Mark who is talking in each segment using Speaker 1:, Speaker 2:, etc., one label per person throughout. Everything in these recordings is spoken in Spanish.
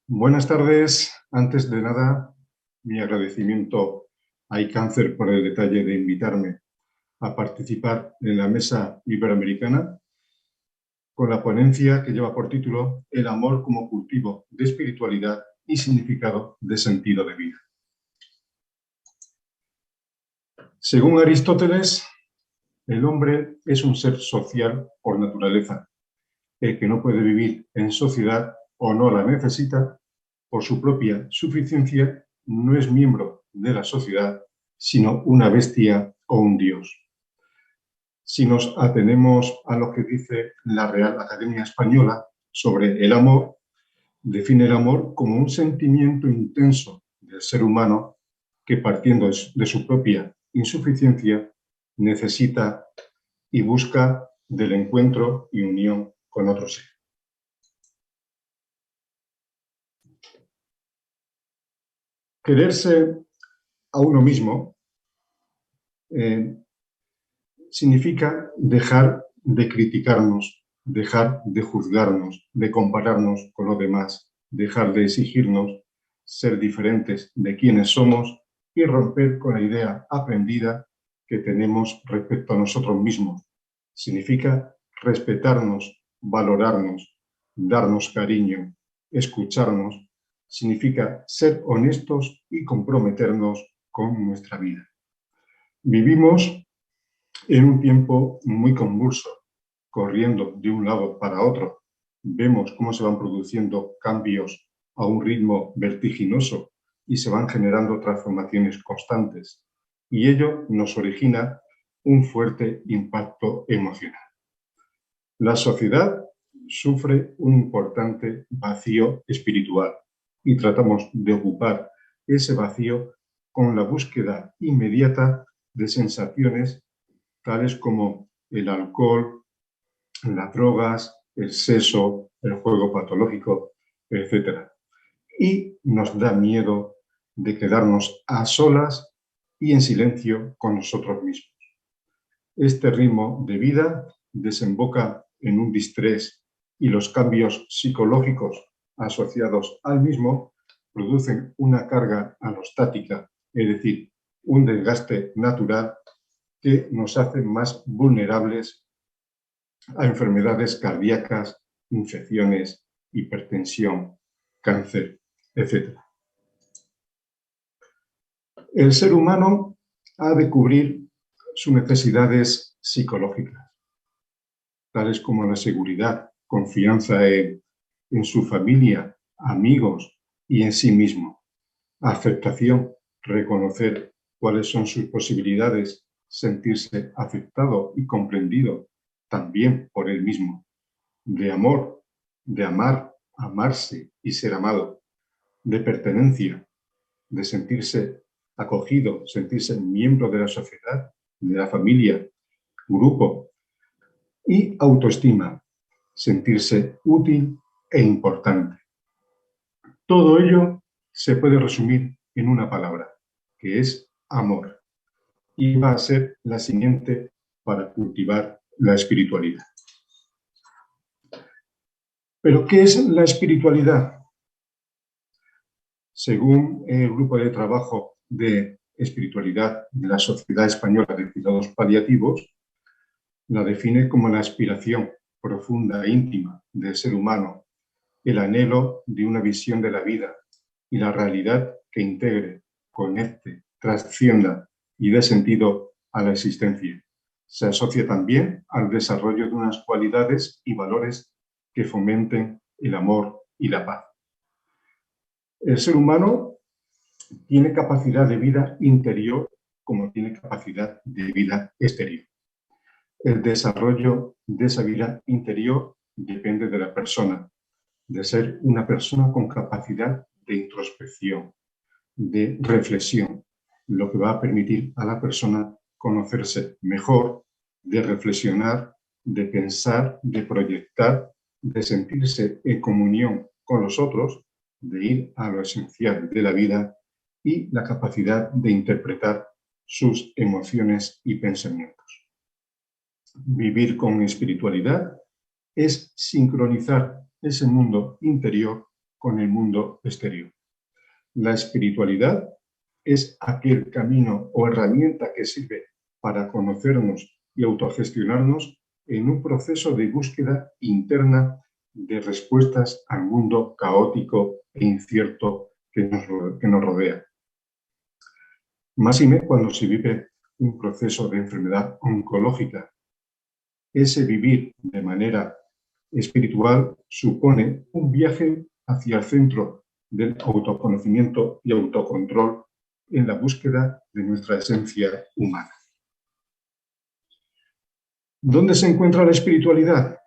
Speaker 1: Buenas tardes. Antes de nada, mi agradecimiento a iCáncer por el detalle de invitarme a participar en la Mesa Iberoamericana con la ponencia que lleva por título El amor como cultivo de espiritualidad y significado de sentido de vida. Según Aristóteles, el hombre es un ser social por naturaleza, el que no puede vivir en sociedad o no la necesita por su propia suficiencia, no es miembro de la sociedad, sino una bestia o un dios. Si nos atenemos a lo que dice la Real Academia Española sobre el amor, define el amor como un sentimiento intenso del ser humano que, partiendo de su propia insuficiencia, necesita y busca del encuentro y unión con otro ser. Quererse a uno mismo significa dejar de criticarnos, dejar de juzgarnos, de compararnos con los demás, dejar de exigirnos ser diferentes de quienes somos y romper con la idea aprendida que tenemos respecto a nosotros mismos. Significa respetarnos, valorarnos, darnos cariño, escucharnos. Significa ser honestos y comprometernos con nuestra vida. Vivimos en un tiempo muy convulso, corriendo de un lado para otro. Vemos cómo se van produciendo cambios a un ritmo vertiginoso y se van generando transformaciones constantes. Y ello nos origina un fuerte impacto emocional. La sociedad sufre un importante vacío espiritual y tratamos de ocupar ese vacío con la búsqueda inmediata de sensaciones tales como el alcohol, las drogas, el sexo, el juego patológico, etc. Y nos da miedo de quedarnos a solas y en silencio con nosotros mismos. Este ritmo de vida desemboca en un distrés y los cambios psicológicos asociados al mismo producen una carga alostática, es decir, un desgaste natural que nos hacen más vulnerables a enfermedades cardíacas, infecciones, hipertensión, cáncer, etc. El ser humano ha de cubrir sus necesidades psicológicas, tales como la seguridad, confianza en su familia, amigos y en sí mismo, aceptación, reconocer cuáles son sus posibilidades, sentirse aceptado y comprendido también por él mismo, de amor, de amar, amarse y ser amado, de pertenencia, de sentirse acogido, sentirse miembro de la sociedad, de la familia, grupo, y autoestima, sentirse útil e importante. Todo ello se puede resumir en una palabra, que es amor, y va a ser la siguiente para cultivar la espiritualidad. ¿Pero qué es la espiritualidad? Según el grupo de trabajo de espiritualidad de la Sociedad Española de Cuidados Paliativos, la define como la aspiración profunda e íntima del ser humano, el anhelo de una visión de la vida y la realidad que integre, conecte, trascienda y dé sentido a la existencia. Se asocia también al desarrollo de unas cualidades y valores que fomenten el amor y la paz. El ser humano tiene capacidad de vida interior como tiene capacidad de vida exterior. El desarrollo de esa vida interior depende de la persona, de ser una persona con capacidad de introspección, de reflexión, lo que va a permitir a la persona conocerse mejor, de reflexionar, de pensar, de proyectar, de sentirse en comunión con los otros, de ir a lo esencial de la vida y la capacidad de interpretar sus emociones y pensamientos. Vivir con espiritualidad es sincronizar ese mundo interior con el mundo exterior. La espiritualidad es aquel camino o herramienta que sirve para conocernos y autogestionarnos en un proceso de búsqueda interna de respuestas al mundo caótico e incierto que nos rodea. Máxime cuando se vive un proceso de enfermedad oncológica. Ese vivir de manera espiritual supone un viaje hacia el centro del autoconocimiento y autocontrol en la búsqueda de nuestra esencia humana. ¿Dónde se encuentra la espiritualidad?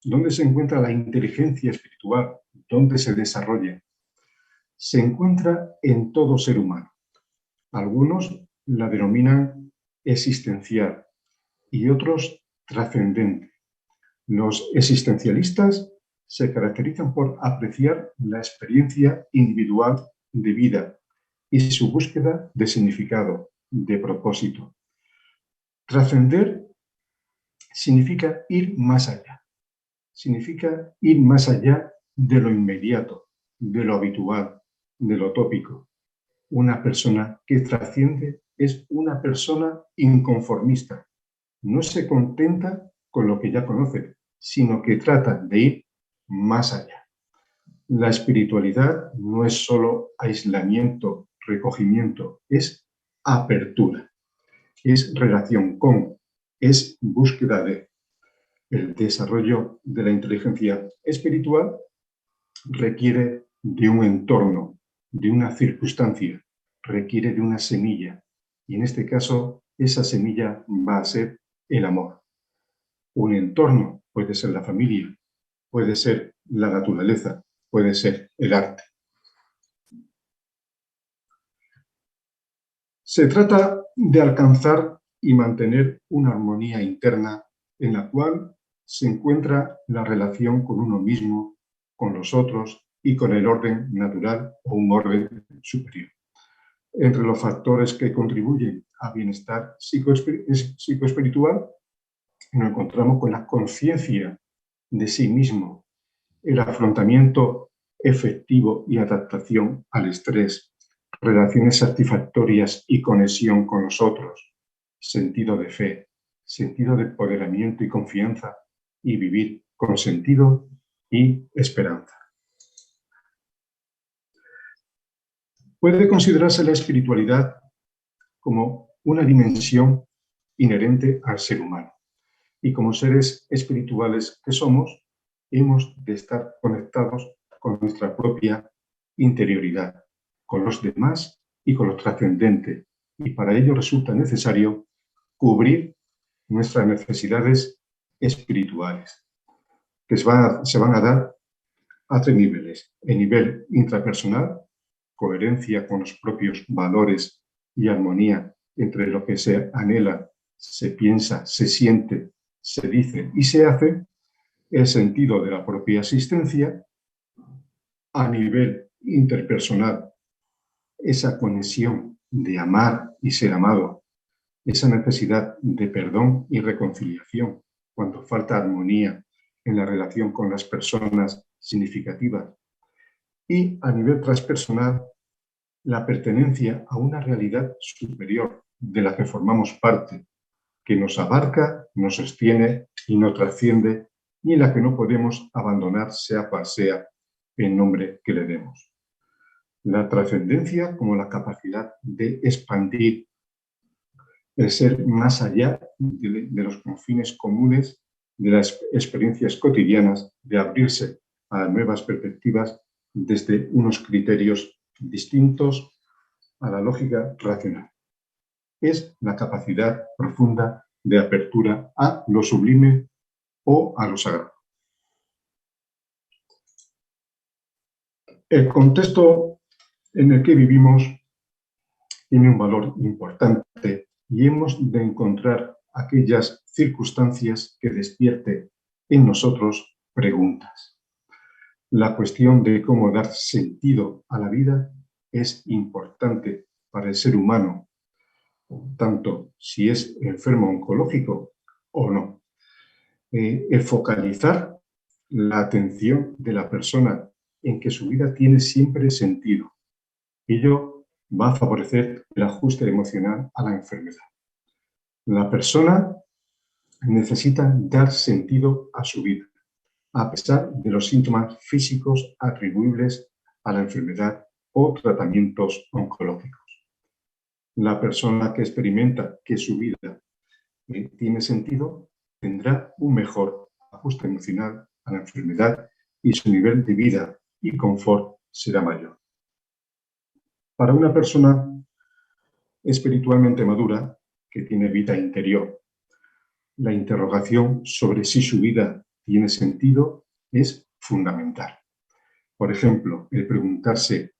Speaker 1: ¿Dónde se encuentra la inteligencia espiritual? ¿Dónde se desarrolla? Se encuentra en todo ser humano. Algunos la denominan existencial y otros trascendente. Los existencialistas se caracterizan por apreciar la experiencia individual de vida y su búsqueda de significado, de propósito. Trascender significa ir más allá. Significa ir más allá de lo inmediato, de lo habitual, de lo tópico. Una persona que trasciende es una persona inconformista. No se contenta con lo que ya conoce, sino que trata de ir más allá. La espiritualidad no es solo aislamiento, recogimiento, es apertura, es relación con, es búsqueda de. El desarrollo de la inteligencia espiritual requiere de un entorno, de una circunstancia, requiere de una semilla. Y en este caso, esa semilla va a ser el amor. Un entorno puede ser la familia, puede ser la naturaleza, puede ser el arte. Se trata de alcanzar y mantener una armonía interna en la cual se encuentra la relación con uno mismo, con los otros y con el orden natural o un orden superior. Entre los factores que contribuyen a bienestar psicoespiritual, nos encontramos con la conciencia de sí mismo, el afrontamiento efectivo y adaptación al estrés, relaciones satisfactorias y conexión con los otros, sentido de fe, sentido de empoderamiento y confianza, y vivir con sentido y esperanza. Puede considerarse la espiritualidad como una dimensión inherente al ser humano. Y como seres espirituales que somos, hemos de estar conectados con nuestra propia interioridad, con los demás y con lo trascendente. Y para ello resulta necesario cubrir nuestras necesidades espirituales, que se van a dar a 3 niveles. El nivel intrapersonal, coherencia con los propios valores y armonía entre lo que se anhela, se piensa, se siente, se dice y se hace, el sentido de la propia existencia. A nivel interpersonal, esa conexión de amar y ser amado, esa necesidad de perdón y reconciliación cuando falta armonía en la relación con las personas significativas. Y a nivel transpersonal, la pertenencia a una realidad superior de la que formamos parte, que nos abarca, nos sostiene y nos trasciende, y en la que no podemos abandonar, sea cual sea el nombre que le demos. La trascendencia como la capacidad de expandir, el ser más allá de los confines comunes, de las experiencias cotidianas, de abrirse a nuevas perspectivas desde unos criterios distintos a la lógica racional. Es la capacidad profunda de apertura a lo sublime o a lo sagrado. El contexto en el que vivimos tiene un valor importante y hemos de encontrar aquellas circunstancias que despierte en nosotros preguntas. La cuestión de cómo dar sentido a la vida es importante para el ser humano, tanto si es enfermo oncológico o no. El focalizar la atención de la persona en que su vida tiene siempre sentido. Ello va a favorecer el ajuste emocional a la enfermedad. La persona necesita dar sentido a su vida, a pesar de los síntomas físicos atribuibles a la enfermedad o tratamientos oncológicos. La persona que experimenta que su vida tiene sentido tendrá un mejor ajuste emocional a la enfermedad y su nivel de vida y confort será mayor. Para una persona espiritualmente madura, que tiene vida interior, la interrogación sobre si su vida tiene sentido es fundamental. Por ejemplo, el preguntarse,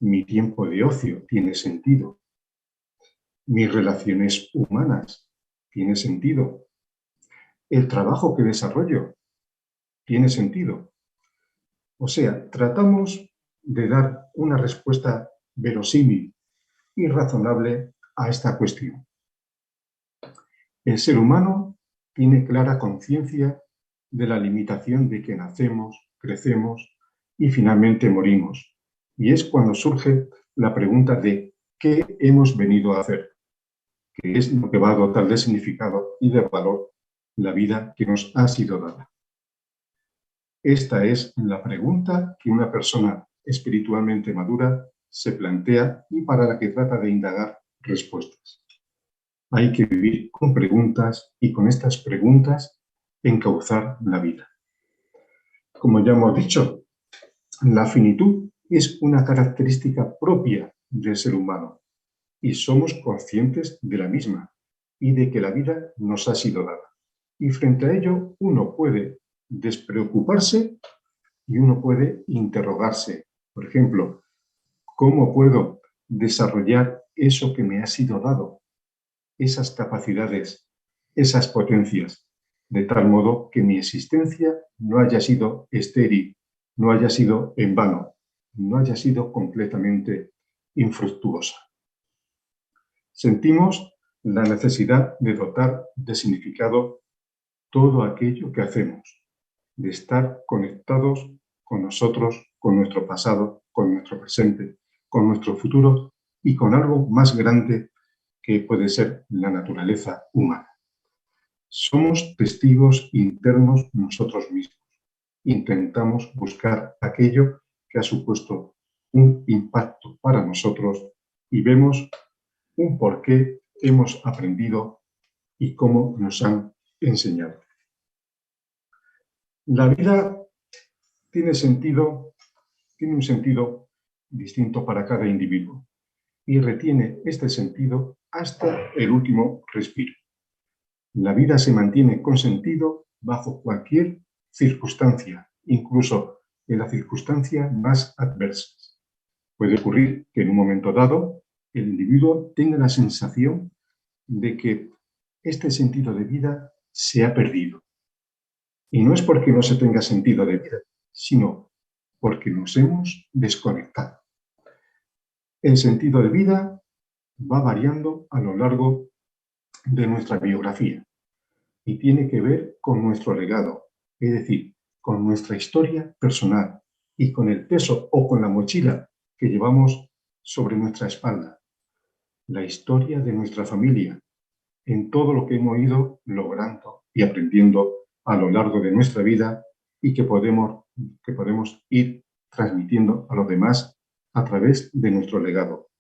Speaker 1: ¿mi tiempo de ocio tiene sentido? ¿Mis relaciones humanas tiene sentido? ¿El trabajo que desarrollo tiene sentido? O sea, tratamos de dar una respuesta verosímil y razonable a esta cuestión. El ser humano tiene clara conciencia de la limitación de que nacemos, crecemos y finalmente morimos. Y es cuando surge la pregunta de ¿qué hemos venido a hacer? Que es lo que va a dotar de significado y de valor la vida que nos ha sido dada. Esta es la pregunta que una persona espiritualmente madura se plantea y para la que trata de indagar respuestas. Hay que vivir con preguntas y con estas preguntas encauzar la vida. Como ya hemos dicho, la finitud es una característica propia del ser humano y somos conscientes de la misma y de que la vida nos ha sido dada. Y frente a ello uno puede despreocuparse y uno puede interrogarse. Por ejemplo, ¿cómo puedo desarrollar eso que me ha sido dado? Esas capacidades, esas potencias, de tal modo que mi existencia no haya sido estéril, no haya sido en vano, no haya sido completamente infructuosa. Sentimos la necesidad de dotar de significado todo aquello que hacemos, de estar conectados con nosotros, con nuestro pasado, con nuestro presente, con nuestro futuro y con algo más grande que puede ser la naturaleza humana. Somos testigos internos nosotros mismos. Intentamos buscar aquello que ha supuesto un impacto para nosotros y vemos un por qué hemos aprendido y cómo nos han enseñado. La vida tiene un sentido distinto para cada individuo y retiene este sentido hasta el último respiro. La vida se mantiene con sentido bajo cualquier circunstancia, incluso en las circunstancias más adversas. Puede ocurrir que en un momento dado el individuo tenga la sensación de que este sentido de vida se ha perdido. Y no es porque no se tenga sentido de vida, sino porque nos hemos desconectado. El sentido de vida va variando a lo largo de nuestra biografía y tiene que ver con nuestro legado, es decir, con nuestra historia personal y con el peso o con la mochila que llevamos sobre nuestra espalda. La historia de nuestra familia, en todo lo que hemos ido logrando y aprendiendo a lo largo de nuestra vida y que podemos ir transmitiendo a los demás a través de nuestro legado.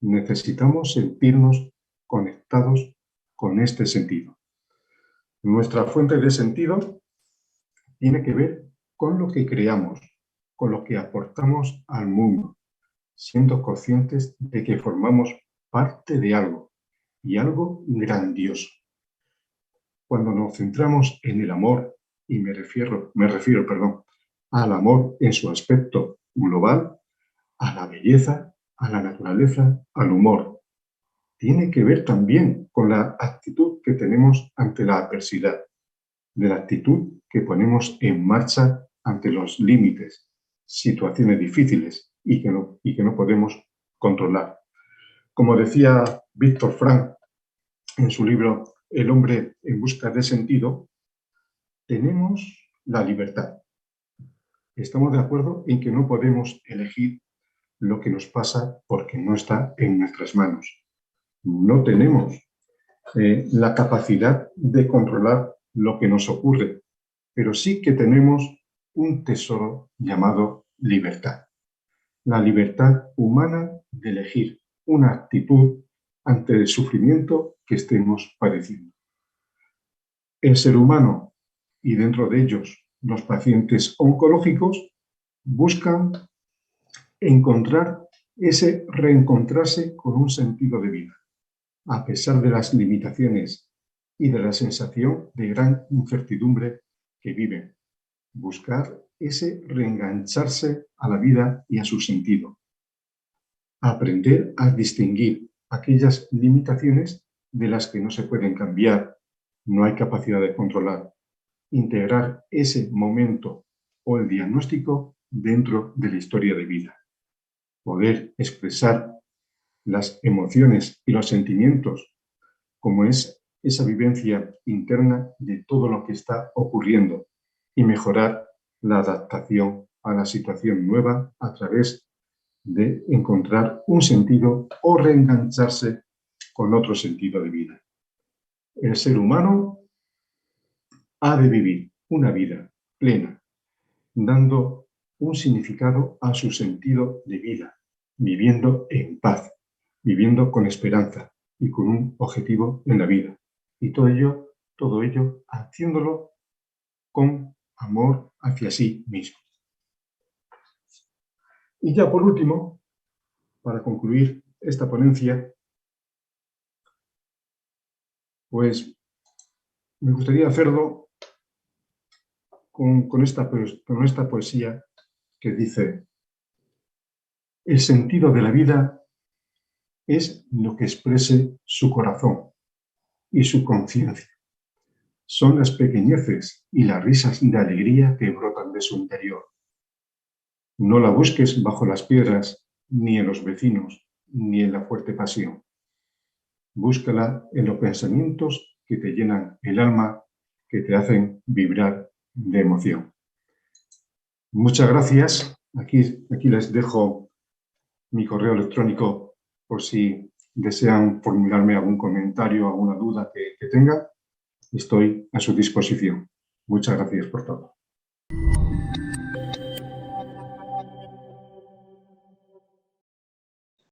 Speaker 1: Necesitamos sentirnos conectados con este sentido. Nuestra fuente de sentido tiene que ver con lo que creamos, con lo que aportamos al mundo, siendo conscientes de que formamos parte de algo y algo grandioso. Cuando nos centramos en el amor, y me refiero, al amor en su aspecto global, a la belleza, a la naturaleza, al humor. Tiene que ver también con la actitud que tenemos ante la adversidad, de la actitud que ponemos en marcha ante los límites, situaciones difíciles y que no podemos controlar. Como decía Víctor Frank en su libro El hombre en busca de sentido, tenemos la libertad. estamos de acuerdo en que no podemos elegir lo que nos pasa porque no está en nuestras manos. No tenemos la capacidad de controlar lo que nos ocurre, pero sí que tenemos un tesoro llamado libertad. La libertad humana de elegir una actitud ante el sufrimiento que estemos padeciendo. El ser humano, y dentro de ellos los pacientes oncológicos, buscan reencontrarse con un sentido de vida, a pesar de las limitaciones y de la sensación de gran incertidumbre que viven. Buscar ese reengancharse a la vida y a su sentido. Aprender a distinguir aquellas limitaciones de las que no se pueden cambiar, no hay capacidad de controlar. Integrar ese momento o el diagnóstico dentro de la historia de vida. Poder expresar las emociones y los sentimientos, como es esa vivencia interna de todo lo que está ocurriendo, y mejorar la adaptación a la situación nueva a través de encontrar un sentido o reengancharse con otro sentido de vida. El ser humano ha de vivir una vida plena, dando un significado a su sentido de vida, viviendo en paz, viviendo con esperanza y con un objetivo en la vida. Y todo ello haciéndolo con amor hacia sí mismo. Y ya por último, para concluir esta ponencia, pues me gustaría hacerlo con esta poesía que dice: el sentido de la vida es lo que exprese su corazón y su conciencia. Son las pequeñeces y las risas de alegría que brotan de su interior. No la busques bajo las piedras, ni en los vecinos, ni en la fuerte pasión. Búscala en los pensamientos que te llenan el alma, que te hacen vibrar de emoción. Muchas gracias. Aquí les dejo mi correo electrónico por si desean formularme algún comentario, alguna duda que tengan. Estoy a su disposición. Muchas gracias por todo.